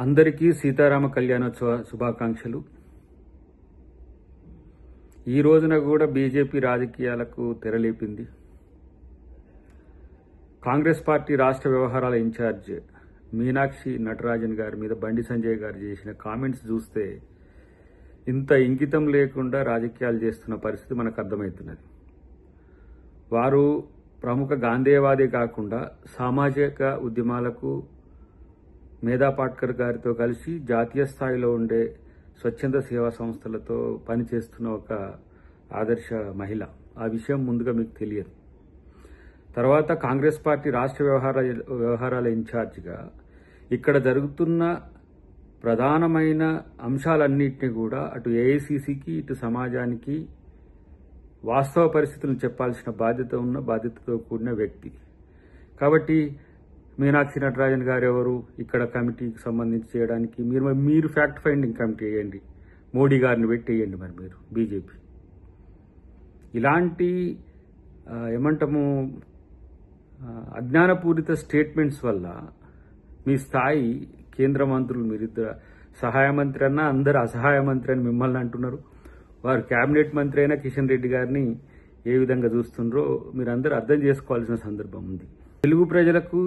అందరికీ సీతారామ కళ్యాణోత్సవ శుభాకాంక్షలు. ఈ రోజున కూడా బీజేపీ రాజకీయాలకు తెరలేపింది. కాంగ్రెస్ పార్టీ రాష్ట్ర వ్యవహారాల ఇన్ఛార్జ్ మీనాక్షి నటరాజన్ గారి మీద బండి సంజయ్ గారు చేసిన కామెంట్స్ చూస్తే ఇంత ఇంగితం లేకుండా రాజకీయాలు చేస్తున్న పరిస్థితి మనకు అర్థమవుతున్నది. వారు ప్రముఖ గాంధేయవాదే కాకుండా సామాజిక ఉద్యమాలకు మేధా పాట్కర్ గారితో కలిసి జాతీయ స్థాయిలో ఉండే స్వచ్ఛంద సేవా సంస్థలతో పనిచేస్తున్న ఒక ఆదర్శ మహిళ. ఆ విషయం ముందుగా మీకు తెలియదు. తర్వాత కాంగ్రెస్ పార్టీ రాష్ట్ర వ్యవహారాల ఇన్ఛార్జిగా ఇక్కడ జరుగుతున్న ప్రధానమైన అంశాలన్నింటినీ కూడా అటు ఏఐసీసీకి ఇటు సమాజానికి వాస్తవ పరిస్థితులను చెప్పాల్సిన బాధ్యతతో కూడిన వ్యక్తి. కాబట్టి మీనాక్షి నటరాజన్ గారు ఎవరు ఇక్కడ కమిటీకి సంబంధించి చేయడానికి? మీరు ఫ్యాక్ట్ ఫైండింగ్ కమిటీ వేయండి, మోడీ గారిని పెట్టి వేయండి. మరి మీరు బీజేపీ ఇలాంటి ఏమంటాము అజ్ఞానపూరిత స్టేట్మెంట్స్ వల్ల మీ స్థాయి కేంద్ర మంత్రులు, మీరిద్దరు సహాయ మంత్రి అన్నా అందరు అసహాయ మంత్రి అని మిమ్మల్ని అంటున్నారు. వారు కేబినెట్ మంత్రి అయినా కిషన్ రెడ్డి గారిని ఏ విధంగా చూస్తున్నారో మీరందరూ అర్థం చేసుకోవాల్సిన సందర్భం ఉంది. తెలుగు ప్రజలకు,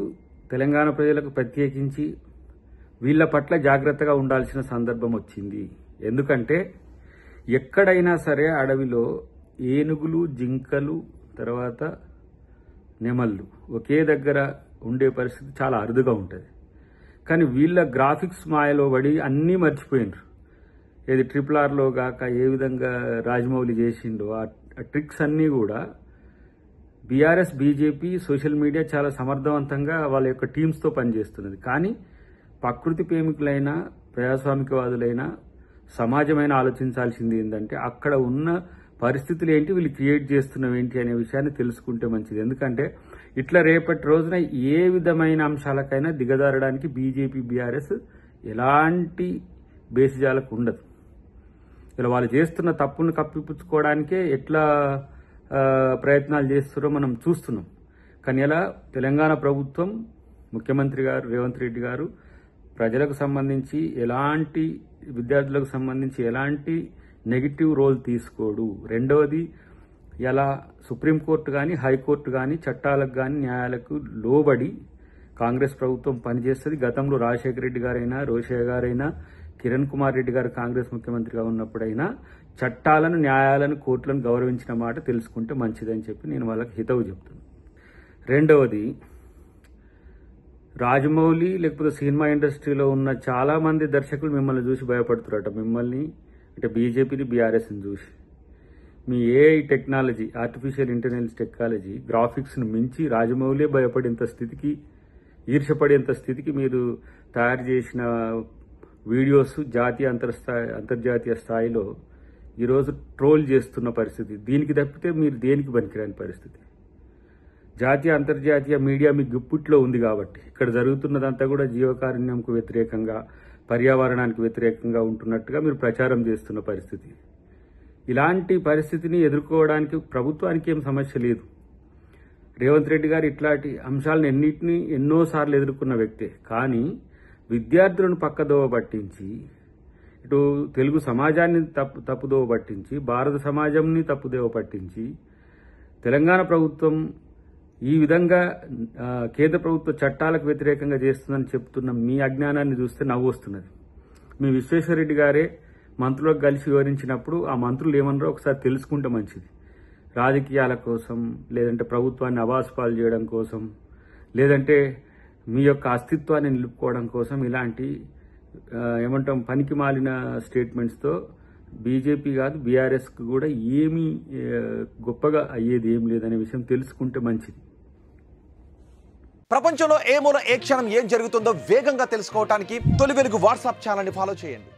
తెలంగాణ ప్రజలకు ప్రత్యేకించి వీళ్ల పట్ల జాగ్రత్తగా ఉండాల్సిన సందర్భం వచ్చింది. ఎందుకంటే ఎక్కడైనా సరే అడవిలో ఏనుగులు, జింకలు, తర్వాత నెమళ్ళు ఒకే దగ్గర ఉండే పరిస్థితి చాలా అరుదుగా ఉంటుంది. కానీ వీళ్ళ గ్రాఫిక్స్ మాయలో పడి అన్నీ మర్చిపోయినారు. ఏది RRRలో గాక ఏ విధంగా రాజమౌళి చేసిండో ఆ ట్రిక్స్ అన్నీ కూడా బీఆర్ఎస్, బీజేపీ, సోషల్ మీడియా చాలా సమర్థవంతంగా వాళ్ళ యొక్క టీమ్స్తో పనిచేస్తున్నది. కానీ ప్రకృతి ప్రేమికులైనా, ప్రజాస్వామికవాదులైనా, సమాజమైన ఆలోచించాల్సింది ఏంటంటే అక్కడ ఉన్న పరిస్థితులు ఏంటి, వీళ్ళు క్రియేట్ చేస్తున్నవి ఏంటి అనే విషయాన్ని తెలుసుకుంటే మంచిది. ఎందుకంటే ఇట్లా రేపటి రోజున ఏ విధమైన అంశాలకైనా దిగజారడానికి బీజేపీ, బీఆర్ఎస్ ఎలాంటి బేసిజాలకు ఉండదు. ఇలా వాళ్ళు చేస్తున్న తప్పును కప్పిపుచ్చుకోవడానికే ఎట్లా ప్రయత్నాలు చేస్తారో మనం చూస్తున్నాం. కానీ ఇలా తెలంగాణ ప్రభుత్వం, ముఖ్యమంత్రి గారు రేవంత్ రెడ్డి గారు ప్రజలకు సంబంధించి ఎలాంటి, విద్యార్థులకు సంబంధించి ఎలాంటి నెగిటివ్ రోల్ తీసుకోడు. రెండవది, ఇలా సుప్రీంకోర్టు కానీ, హైకోర్టు కానీ, చట్టాలకు కానీ, న్యాయాలకు లోబడి కాంగ్రెస్ ప్రభుత్వం పనిచేస్తుంది. గతంలో రాజశేఖర రెడ్డి గారైనా, రోషయ్య గారైనా, కిరణ్ కుమార్ రెడ్డి గారు కాంగ్రెస్ ముఖ్యమంత్రిగా ఉన్నప్పుడైనా చట్టాలను, న్యాయాలను, కోర్టులను గౌరవించిన మాట తెలుసుకుంటే మంచిదని చెప్పి నేను వాళ్ళకి హితవు చెప్తున్నాను. రెండవది, రాజమౌళి లేకపోతే సినిమా ఇండస్ట్రీలో ఉన్న చాలా మంది దర్శకులు మిమ్మల్ని చూసి భయపడుతున్నారట. మిమ్మల్ని అంటే బీజేపీని, బీఆర్ఎస్ని చూసి. మీ AI technology, artificial intelligence technology, గ్రాఫిక్స్ను మించి రాజమౌళి భయపడేంత స్థితికి, ఈర్షపడేంత స్థితికి మీరు తయారు చేసిన వీడియోస్ జాతీయ, అంతర్జాతీయ స్థాయిలో ఈరోజు ట్రోల్ చేస్తున్న పరిస్థితి. దీనికి తప్పితే మీరు దేనికి పనికిరాని పరిస్థితి. జాతీయ, అంతర్జాతీయ మీడియా మీ గుప్పిట్లో ఉంది కాబట్టి ఇక్కడ జరుగుతున్నదంతా కూడా జీవకారుణ్యంకు వ్యతిరేకంగా, పర్యావరణానికి వ్యతిరేకంగా ఉంటున్నట్టుగా మీరు ప్రచారం చేస్తున్న పరిస్థితి. ఇలాంటి పరిస్థితిని ఎదుర్కోవడానికి ప్రభుత్వానికి ఏం సమస్య లేదు. రేవంత్ రెడ్డి గారు ఇట్లాంటి అంశాలను ఎన్నోసార్లు ఎదుర్కొన్న వ్యక్తే. కానీ విద్యార్థులను పక్కదోవ పట్టించి, ఇటు తెలుగు సమాజాన్ని తప్పుదోవ పట్టించి, భారత సమాజంని తప్పుదోవ పట్టించి, తెలంగాణ ప్రభుత్వం ఈ విధంగా కేంద్ర ప్రభుత్వ చట్టాలకు వ్యతిరేకంగా చేస్తుందని చెప్తున్న మీ అజ్ఞానాన్ని చూస్తే నవ్వు వస్తున్నది. మీ విశ్వేశ్వరరెడ్డి గారే మంత్రులకు కలిసి వివరించినప్పుడు ఆ మంత్రులు ఏమన్నారో ఒకసారి తెలుసుకుంటే మంచిది. రాజకీయాల కోసం, లేదంటే ప్రభుత్వాన్ని అవాసుపాలు చేయడం కోసం, లేదంటే మీ యొక్క అస్తిత్వాన్ని నిలుపుకోవడం కోసం ఇలాంటి ఏమంటాం పనికి మాలిన స్టేట్మెంట్స్తో బీజేపీ కాదు, బీఆర్ఎస్కి కూడా ఏమీ గొప్పగా అయ్యేది ఏం లేదనే విషయం తెలుసుకుంటే మంచిది. ప్రపంచంలో ఏ మూల ఏ క్షణం ఏం జరుగుతుందో వేగంగా తెలుసుకోవడానికి తొలి వెలుగు వాట్సాప్ ఛానల్ని ఫాలో చేయండి.